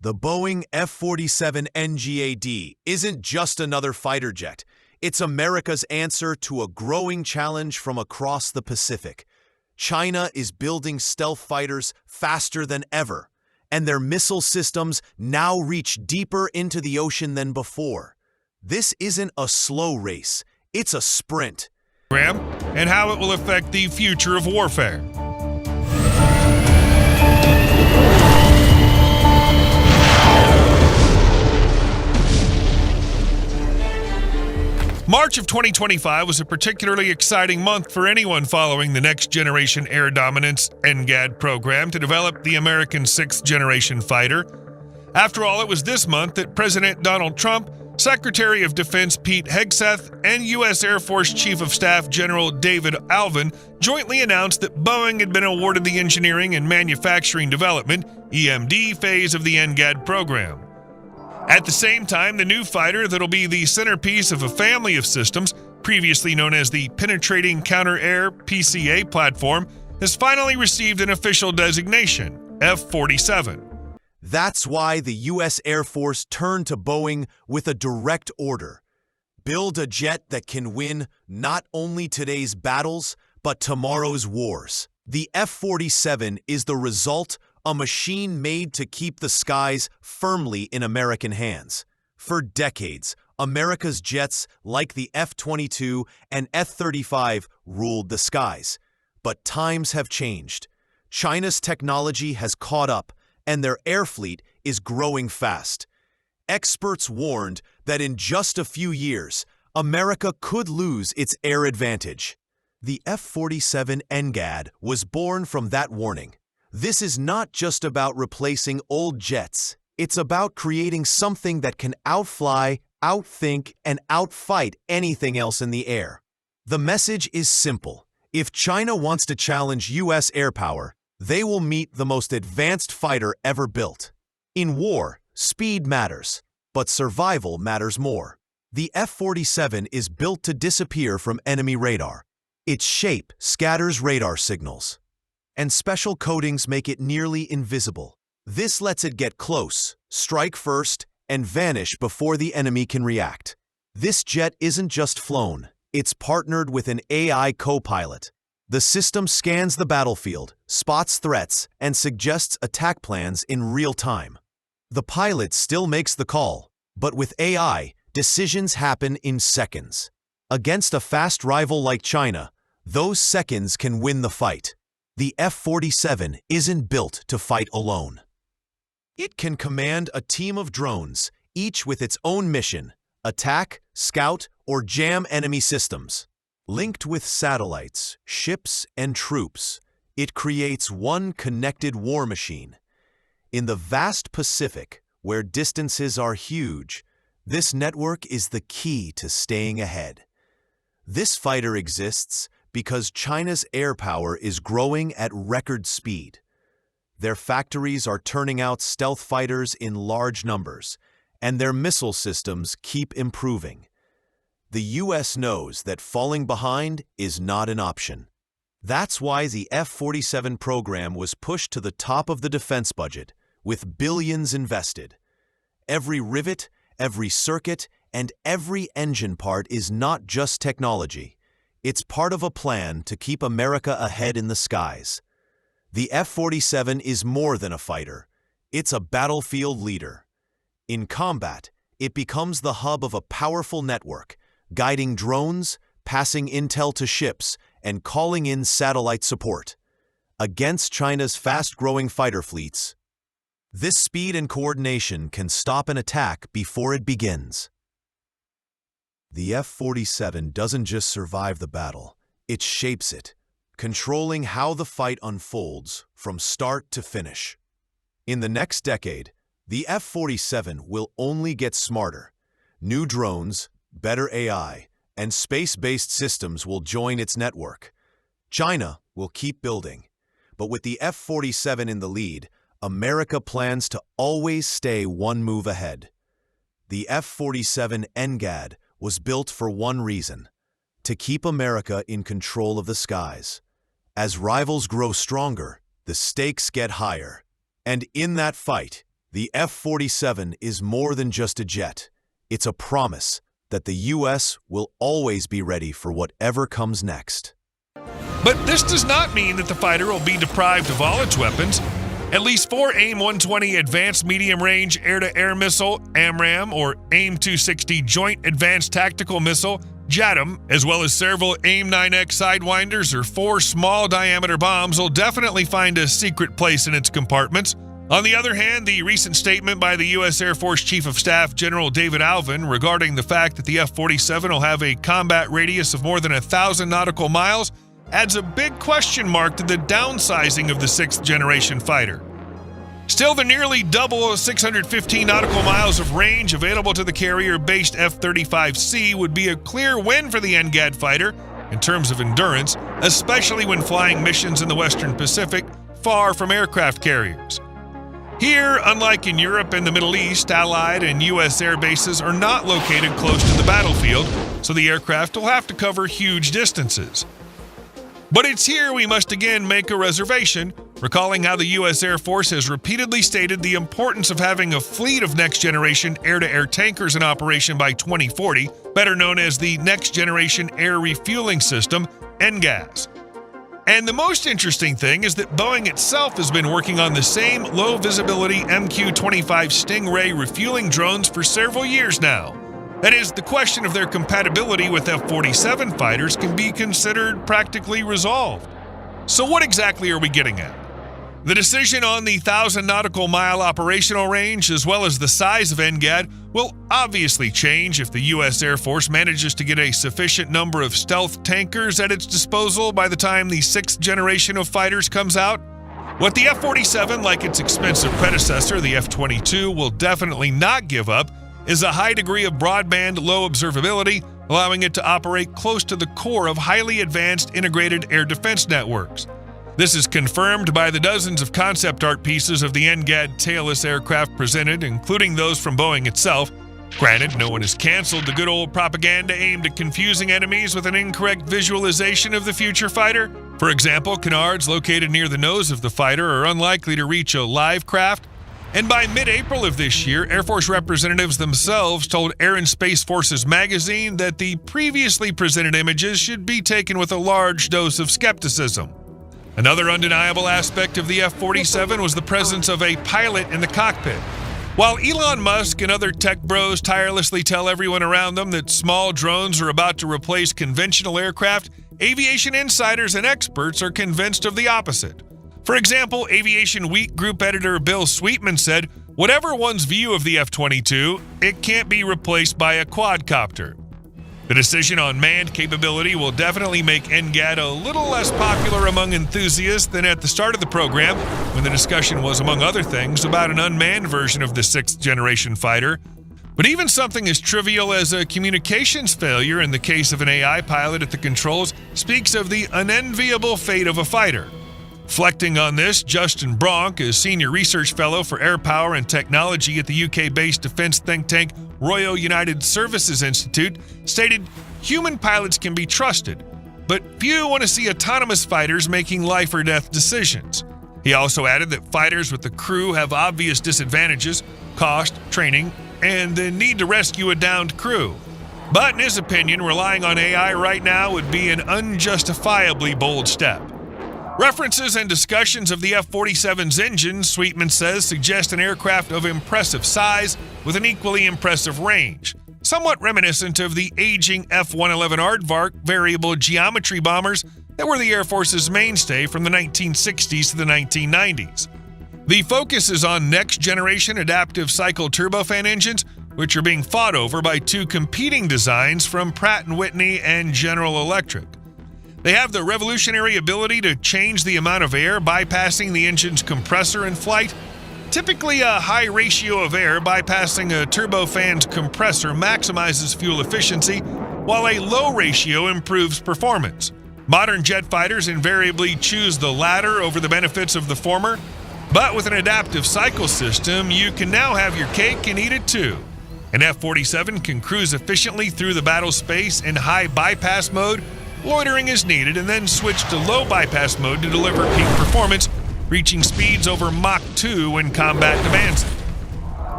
The Boeing F-47 NGAD isn't just another fighter jet. It's America's answer to a growing challenge from across the Pacific. China is building stealth fighters faster than ever, and their missile systems now reach deeper into the ocean than before. This isn't a slow race, it's a sprint. And how it will affect the future of warfare. March of 2025 was a particularly exciting month for anyone following the Next Generation Air Dominance NGAD program to develop the American sixth-generation fighter. After all, it was this month that President Donald Trump, Secretary of Defense Pete Hegseth, and U.S. Air Force Chief of Staff General David Alvin jointly announced that Boeing had been awarded the Engineering and Manufacturing Development (EMD) phase of the NGAD program. At the same time, the new fighter that'll be the centerpiece of a family of systems, previously known as the Penetrating Counter-Air (PCA) platform, has finally received an official designation, F-47. That's why the U.S. Air Force turned to Boeing with a direct order. Build a jet that can win not only today's battles, but tomorrow's wars. The F-47 is the result, a machine made to keep the skies firmly in American hands. For decades, America's jets like the F-22 and F-35 ruled the skies. But times have changed. China's technology has caught up, and their air fleet is growing fast. Experts warned that in just a few years, America could lose its air advantage. The F-47 NGAD was born from that warning. This is not just about replacing old jets. It's about creating something that can outfly, outthink, and outfight anything else in the air. The message is simple. If China wants to challenge U.S. air power, they will meet the most advanced fighter ever built. In war, speed matters, but survival matters more. The F-47 is built to disappear from enemy radar. Its shape scatters radar signals, and special coatings make it nearly invisible. This lets it get close, strike first, and vanish before the enemy can react. This jet isn't just flown, it's partnered with an AI co-pilot. The system scans the battlefield, spots threats, and suggests attack plans in real time. The pilot still makes the call, but with AI, decisions happen in seconds. Against a fast rival like China, those seconds can win the fight. The F-47 isn't built to fight alone. It can command a team of drones, each with its own mission: attack, scout, or jam enemy systems. Linked with satellites, ships, and troops, it creates one connected war machine. In the vast Pacific, where distances are huge, this network is the key to staying ahead. This fighter exists because China's air power is growing at record speed. Their factories are turning out stealth fighters in large numbers, and their missile systems keep improving. The U.S. knows that falling behind is not an option. That's why the F-47 program was pushed to the top of the defense budget, with billions invested. Every rivet, every circuit, and every engine part is not just technology. It's part of a plan to keep America ahead in the skies. The F-47 is more than a fighter. It's a battlefield leader. In combat, it becomes the hub of a powerful network, guiding drones, passing intel to ships, and calling in satellite support. Against China's fast-growing fighter fleets, this speed and coordination can stop an attack before it begins. The F-47 doesn't just survive the battle, it shapes it, controlling how the fight unfolds from start to finish. In the next decade, the F-47 will only get smarter. New drones, better AI, and space-based systems will join its network. China will keep building, but with the F-47 in the lead, America plans to always stay one move ahead. The F-47 NGAD was built for one reason: to keep America in control of the skies. As rivals grow stronger, the stakes get higher. And in that fight, The F-47 is more than just a jet. It's a promise that the U.S. will always be ready for whatever comes next. But this does not mean that the fighter will be deprived of all its weapons. At least 4 AIM-120 Advanced Medium-Range Air-to-Air Missile, AMRAAM, or AIM-260 Joint Advanced Tactical Missile, JATM, as well as several AIM-9X Sidewinders or 4 small-diameter bombs will definitely find a secret place in its compartments. On the other hand, the recent statement by the U.S. Air Force Chief of Staff General David Alvin regarding the fact that the F-47 will have a combat radius of more than 1,000 nautical miles adds a big question mark to the downsizing of the 6th-generation fighter. Still, the nearly double 615 nautical miles of range available to the carrier-based F-35C would be a clear win for the NGAD fighter in terms of endurance, especially when flying missions in the Western Pacific far from aircraft carriers. Here, unlike in Europe and the Middle East, Allied and U.S. air bases are not located close to the battlefield, so the aircraft will have to cover huge distances. But it's here we must again make a reservation, recalling how the U.S. Air Force has repeatedly stated the importance of having a fleet of next-generation air-to-air tankers in operation by 2040, better known as the Next Generation Air Refueling System, NGAS. And the most interesting thing is that Boeing itself has been working on the same low-visibility MQ-25 Stingray refueling drones for several years now. That is, the question of their compatibility with F-47 fighters can be considered practically resolved. So what exactly are we getting at? The decision on the 1,000 nautical mile operational range, as well as the size of NGAD, will obviously change if the U.S. Air Force manages to get a sufficient number of stealth tankers at its disposal by the time the 6th generation of fighters comes out. What the F-47, like its expensive predecessor, the F-22, will definitely not give up is a high degree of broadband low observability, allowing it to operate close to the core of highly advanced integrated air defense networks. This is confirmed by the dozens of concept art pieces of the NGAD tailless aircraft presented, including those from Boeing itself. Granted, no one has canceled the good old propaganda aimed at confusing enemies with an incorrect visualization of the future fighter. For example, canards located near the nose of the fighter are unlikely to reach a live craft. And by mid-April of this year, Air Force representatives themselves told Air and Space Forces magazine that the previously presented images should be taken with a large dose of skepticism. Another undeniable aspect of the F-47 was the presence of a pilot in the cockpit. While Elon Musk and other tech bros tirelessly tell everyone around them that small drones are about to replace conventional aircraft, aviation insiders and experts are convinced of the opposite. For example, Aviation Week Group editor Bill Sweetman said, "Whatever one's view of the F-22, it can't be replaced by a quadcopter." The decision on manned capability will definitely make NGAD a little less popular among enthusiasts than at the start of the program, when the discussion was, among other things, about an unmanned version of the 6th generation fighter. But even something as trivial as a communications failure in the case of an AI pilot at the controls speaks of the unenviable fate of a fighter. Reflecting on this, Justin Bronk, a senior research fellow for air power and technology at the UK-based defense think tank Royal United Services Institute, stated, "Human pilots can be trusted, but few want to see autonomous fighters making life or death decisions." He also added that fighters with the crew have obvious disadvantages, cost, training, and the need to rescue a downed crew. But in his opinion, relying on AI right now would be an unjustifiably bold step. References and discussions of the F-47's engine, Sweetman says, suggest an aircraft of impressive size with an equally impressive range, somewhat reminiscent of the aging F-111 Aardvark variable geometry bombers that were the Air Force's mainstay from the 1960s to the 1990s. The focus is on next-generation adaptive cycle turbofan engines, which are being fought over by two competing designs from Pratt & Whitney and General Electric. They have the revolutionary ability to change the amount of air bypassing the engine's compressor in flight. Typically, a high ratio of air bypassing a turbofan's compressor maximizes fuel efficiency, while a low ratio improves performance. Modern jet fighters invariably choose the latter over the benefits of the former, but with an adaptive cycle system, you can now have your cake and eat it too. An F-47 can cruise efficiently through the battle space in high bypass mode, loitering is needed, and then switch to low bypass mode to deliver peak performance, reaching speeds over Mach 2 when combat demands it.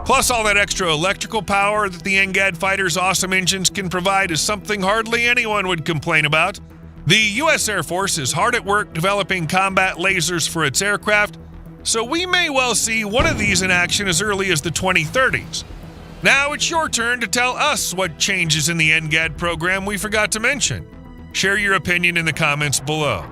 Plus, all that extra electrical power that the NGAD fighter's awesome engines can provide is something hardly anyone would complain about. The U.S. Air Force is hard at work developing combat lasers for its aircraft, so we may well see one of these in action as early as the 2030s. Now it's your turn to tell us what changes in the NGAD program we forgot to mention. Share your opinion in the comments below.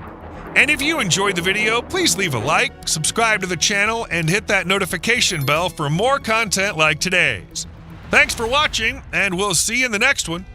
And if you enjoyed the video, please leave a like, subscribe to the channel, and hit that notification bell for more content like today's. Thanks for watching, and we'll see you in the next one.